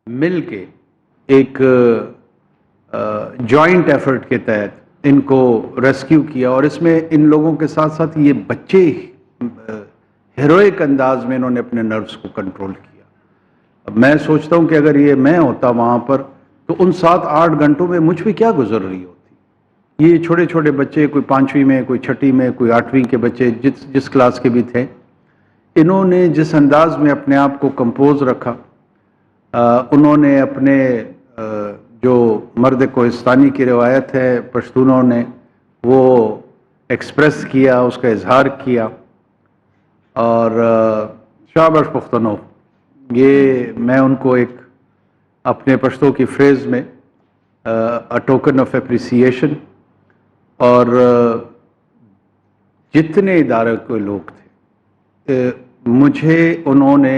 مل کے ایک جوائنٹ ایفرٹ کے تحت ان کو ریسکیو کیا، اور اس میں ان لوگوں کے ساتھ ساتھ یہ بچے ہیروئک انداز میں انہوں نے اپنے نروس کو کنٹرول کیا۔ اب میں سوچتا ہوں کہ اگر یہ میں ہوتا وہاں پر تو ان 7-8 گھنٹوں میں مجھ پہ کیا گزر رہی ہوتی۔ یہ چھوٹے چھوٹے بچے، کوئی 5ویں میں، کوئی 6ٹھی میں، کوئی 8ویں کے بچے، جس کلاس کے بھی تھے، انہوں نے جس انداز میں اپنے آپ کو کمپوز رکھا، انہوں نے اپنے جو مرد کوہستانی کی روایت ہے پشتونوں نے وہ ایکسپریس کیا، اس کا اظہار کیا، اور شاباش پختونو، یہ میں ان کو ایک اپنے پشتوں کی فریز میں اے ٹوکن آف اپریسیشن، اور جتنے ادارے کے لوگ تھے مجھے انہوں نے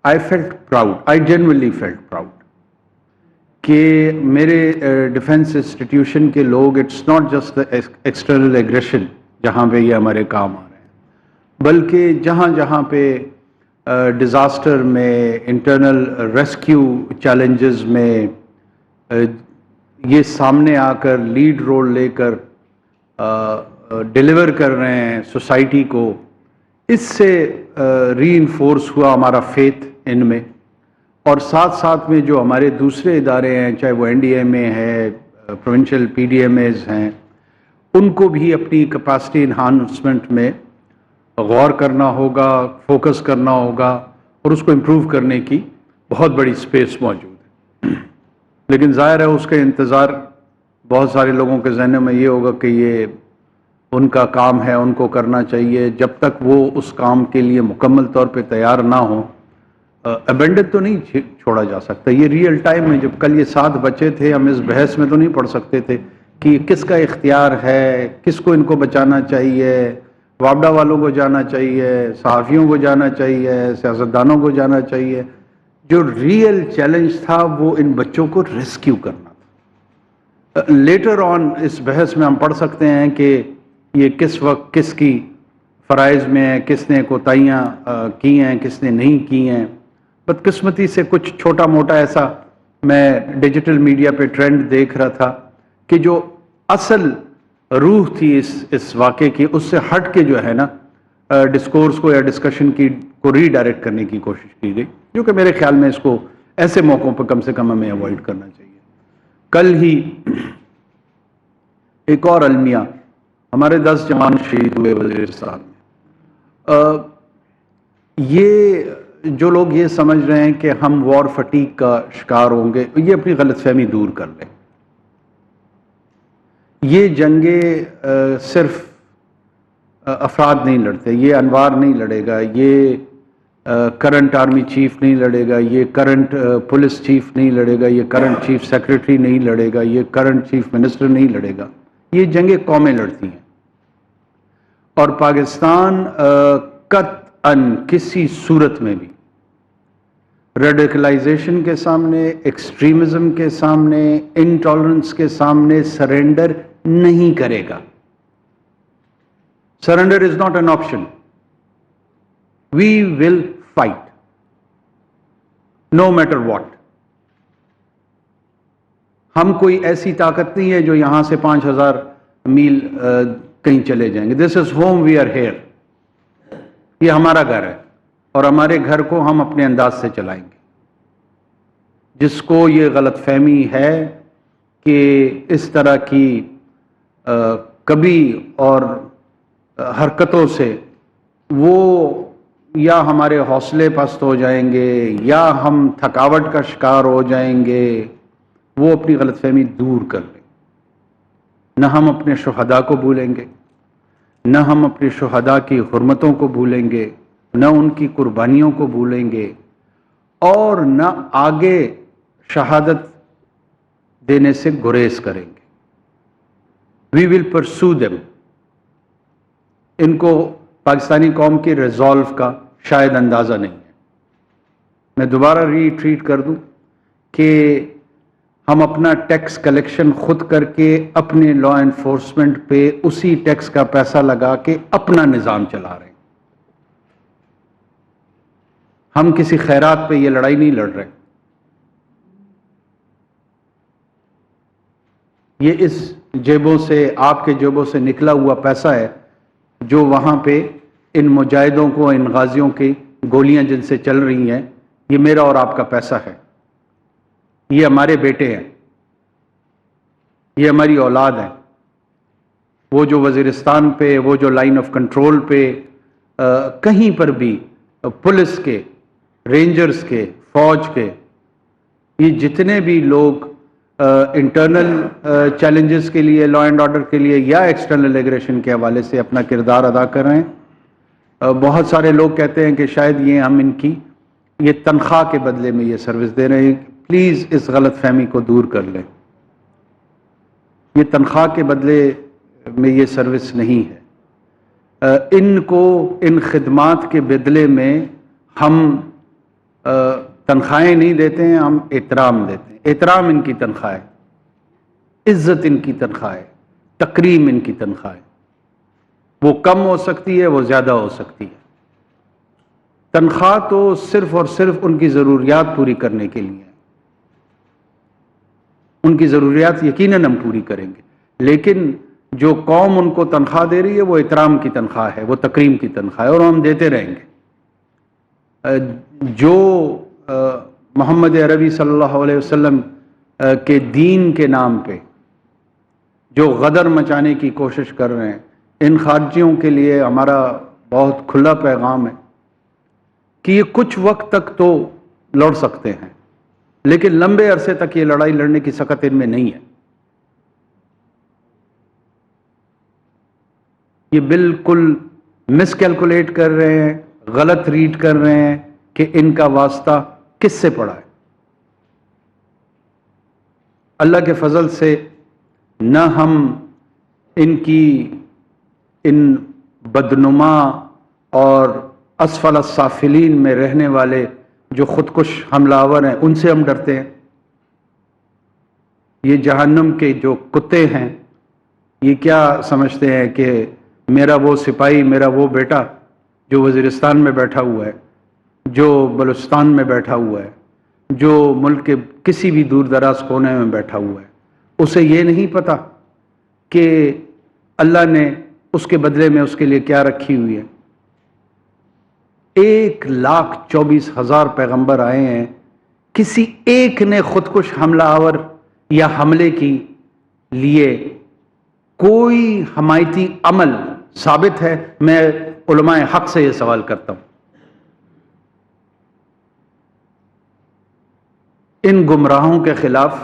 I felt proud, I genuinely felt proud کہ میرے ڈیفنس انسٹیٹیوشن کے لوگ، it's not just external aggression جہاں پہ یہ ہمارے کام آ رہے ہیں، بلکہ جہاں جہاں پہ ڈیزاسٹر میں، انٹرنل ریسکیو چیلنجز میں یہ سامنے آ کر لیڈ رول لے کر ڈیلیور کر رہے ہیں سوسائٹی کو، اس سے ری انفورس ہوا ہمارا فیتھ ان میں، اور ساتھ ساتھ میں جو ہمارے دوسرے ادارے ہیں، چاہے وہ NDMA ہے، پروونشل PDMAs ہیں، ان کو بھی اپنی کیپیسٹی انہانسمنٹ میں غور کرنا ہوگا، فوکس کرنا ہوگا، اور اس کو امپروو کرنے کی بہت بڑی سپیس موجود ہے۔ لیکن ظاہر ہے اس کا انتظار بہت سارے لوگوں کے ذہنوں میں یہ ہوگا کہ یہ ان کا کام ہے، ان کو کرنا چاہیے، جب تک وہ اس کام کے لیے مکمل طور پہ تیار نہ ہو ابینڈن تو نہیں چھوڑا جا سکتا۔ یہ ریئل ٹائم میں جب کل یہ 7 بچے تھے، ہم اس بحث میں تو نہیں پڑھ سکتے تھے کہ کس کا اختیار ہے، کس کو ان کو بچانا چاہیے، وابڈا والوں کو جانا چاہیے، صحافیوں کو جانا چاہیے، سیاستدانوں کو جانا چاہیے۔ جو ریئل چیلنج تھا وہ ان بچوں کو ریسکیو کرنا تھا۔ لیٹر آن اس بحث میں ہم پڑھ سکتے ہیں کہ یہ کس وقت کس کی فرائض میں ہے، کس نے کوتاہیاں کی ہیں، کس نے نہیں کی ہیں۔ بدقسمتی سے کچھ چھوٹا موٹا ایسا میں ڈیجیٹل میڈیا پہ ٹرینڈ دیکھ رہا تھا کہ جو اصل روح تھی اس واقعے کی، اس سے ہٹ کے جو ہے نا ڈسکورس کو یا ڈسکشن کو ری ڈائریکٹ کرنے کی کوشش کی گئی، جو کہ میرے خیال میں اس کو ایسے موقعوں پہ کم سے کم ہمیں اوائڈ کرنا چاہیے۔ کل ہی ایک اور المیہ، ہمارے 10 جوان شہید ہوئے وزیرستان میں۔ یہ جو لوگ یہ سمجھ رہے ہیں کہ ہم وار فٹیگ کا شکار ہوں گے، یہ اپنی غلط فہمی دور کر لیں۔ یہ جنگیں صرف افراد نہیں لڑتے، یہ انوار نہیں لڑے گا، یہ کرنٹ آرمی چیف نہیں لڑے گا، یہ کرنٹ پولیس چیف نہیں لڑے گا، یہ کرنٹ چیف سیکرٹری نہیں لڑے گا، یہ کرنٹ چیف منسٹر نہیں لڑے گا، یہ جنگیں قومیں لڑتی ہیں۔ اور پاکستان قطعاً کسی صورت میں بھی ریڈیکلائزیشن کے سامنے، ایکسٹریمزم کے سامنے، انٹالرنس کے سامنے سرنڈر نہیں کرے گا۔ Surrender is not an option. We will fight no matter what. ہم کوئی ایسی طاقت نہیں ہے جو یہاں سے 5000 میل کہیں چلے جائیں گے۔ This is home, we are here. یہ ہمارا گھر ہے، اور ہمارے گھر کو ہم اپنے انداز سے چلائیں گے۔ جس کو یہ غلط فہمی ہے کہ اس طرح کی کبھی اور حرکتوں سے وہ یا ہمارے حوصلے پست ہو جائیں گے یا ہم تھکاوٹ کا شکار ہو جائیں گے، وہ اپنی غلط فہمی دور کر لیں۔ نہ ہم اپنے شہداء کو بھولیں گے، نہ ہم اپنے شہداء کی حرمتوں کو بھولیں گے، نہ ان کی قربانیوں کو بھولیں گے، اور نہ آگے شہادت دینے سے گریز کریں گے۔ وی ول پرسو دیم۔ ان کو پاکستانی قوم کی ریزالو کا شاید اندازہ نہیں ہے۔ میں دوبارہ ریٹریٹ کر دوں کہ ہم اپنا ٹیکس کلیکشن خود کر کے اپنے لا انفورسمنٹ پہ اسی ٹیکس کا پیسہ لگا کے اپنا نظام چلا رہے ہیں۔ ہم کسی خیرات پہ یہ لڑائی نہیں لڑ رہے۔ یہ اس جیبوں سے، آپ کے جیبوں سے نکلا ہوا پیسہ ہے جو وہاں پہ ان مجاہدوں کو، ان غازیوں کی گولیاں جن سے چل رہی ہیں، یہ میرا اور آپ کا پیسہ ہے، یہ ہمارے بیٹے ہیں، یہ ہماری اولاد ہے۔ وہ جو وزیرستان پہ، وہ جو لائن آف کنٹرول پہ، کہیں پر بھی پولیس کے، رینجرز کے، فوج کے، یہ جتنے بھی لوگ انٹرنل چیلنجز کے لیے، لا اینڈ آرڈر کے لیے یا ایکسٹرنل ایگریشن کے حوالے سے اپنا کردار ادا کر رہے ہیں، بہت سارے لوگ کہتے ہیں کہ شاید یہ ہم ان کی یہ تنخواہ کے بدلے میں یہ سروس دے رہے ہیں۔ پلیز اس غلط فہمی کو دور کر لیں، یہ تنخواہ کے بدلے میں یہ سروس نہیں ہے۔ ان کو ان خدمات کے بدلے میں ہم تنخواہیں نہیں دیتے ہیں، ہم احترام دیتے ہیں۔ احترام ان کی تنخواہ ہے، عزت ان کی تنخواہ ہے، تکریم ان کی تنخواہ ہے۔ وہ کم ہو سکتی ہے، وہ زیادہ ہو سکتی ہے۔ تنخواہ تو صرف اور صرف ان کی ضروریات پوری کرنے کے لیے ہے۔ ان کی ضروریات یقیناً ہم پوری کریں گے، لیکن جو قوم ان کو تنخواہ دے رہی ہے وہ احترام کی تنخواہ ہے، وہ تکریم کی تنخواہ ہے، اور ہم دیتے رہیں گے۔ جو محمد عربی صلی اللہ علیہ وسلم کے دین کے نام پہ جو غدر مچانے کی کوشش کر رہے ہیں، ان خارجیوں کے لیے ہمارا بہت کھلا پیغام ہے کہ یہ کچھ وقت تک تو لڑ سکتے ہیں، لیکن لمبے عرصے تک یہ لڑائی لڑنے کی سکت ان میں نہیں ہے۔ یہ بالکل مس کیلکولیٹ کر رہے ہیں، غلط ریڈ کر رہے ہیں کہ ان کا واسطہ کس سے پڑا ہے۔ اللہ کے فضل سے نہ ہم ان کی ان بدنما اور اسفل السافلین میں رہنے والے جو خودکش حملہ آور ہیں ان سے ہم ڈرتے ہیں۔ یہ جہنم کے جو کتے ہیں، یہ کیا سمجھتے ہیں کہ میرا وہ سپاہی، میرا وہ بیٹا جو وزیرستان میں بیٹھا ہوا ہے، جو بلوچستان میں بیٹھا ہوا ہے، جو ملک کے کسی بھی دور دراز کونے میں بیٹھا ہوا ہے، اسے یہ نہیں پتا کہ اللہ نے اس کے بدلے میں اس کے لیے کیا رکھی ہوئی ہے۔ 1,24,000 پیغمبر آئے ہیں، کسی ایک نے خودکش حملہ آور یا حملے کی لیے کوئی حمایتی عمل ثابت ہے؟ میں علماء حق سے یہ سوال کرتا ہوں۔ ان گمراہوں کے خلاف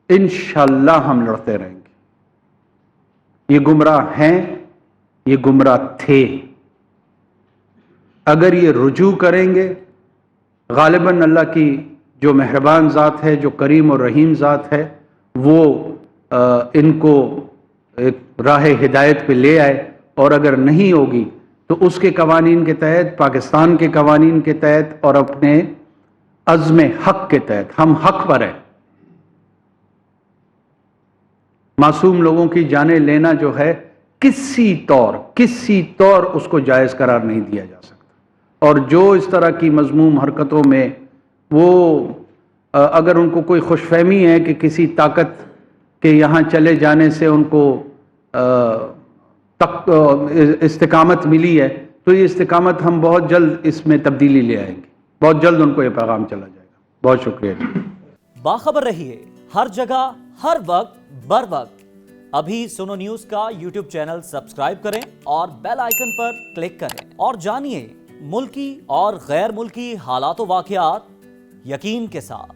انشاءاللہ ہم لڑتے رہیں گے۔ یہ گمراہ ہیں، یہ گمراہ تھے۔ اگر یہ رجوع کریں گے، غالباً اللہ کی جو مہربان ذات ہے، جو کریم اور رحیم ذات ہے، وہ ان کو ایک راہ ہدایت پہ لے آئے، اور اگر نہیں ہوگی تو اس کے قوانین کے تحت، پاکستان کے قوانین کے تحت اور اپنے عزم حق کے تحت ہم حق پر ہیں۔ معصوم لوگوں کی جانیں لینا جو ہے کسی طور اس کو جائز قرار نہیں دیا جا سکتا، اور جو اس طرح کی مذموم حرکتوں میں وہ اگر ان کو کوئی خوش فہمی ہے کہ کسی طاقت کے یہاں چلے جانے سے ان کو استقامت ملی ہے، تو یہ استقامت ہم بہت جلد اس میں تبدیلی لے آئیں گے، بہت جلد ان کو یہ پیغام چلا جائے گا۔ بہت شکریہ جی۔ باخبر رہیے ہر جگہ، ہر وقت، بر وقت۔ ابھی سنو نیوز کا یوٹیوب چینل سبسکرائب کریں اور بیل آئیکن پر کلک کریں، اور جانیے ملکی اور غیر ملکی حالات و واقعات یقین کے ساتھ۔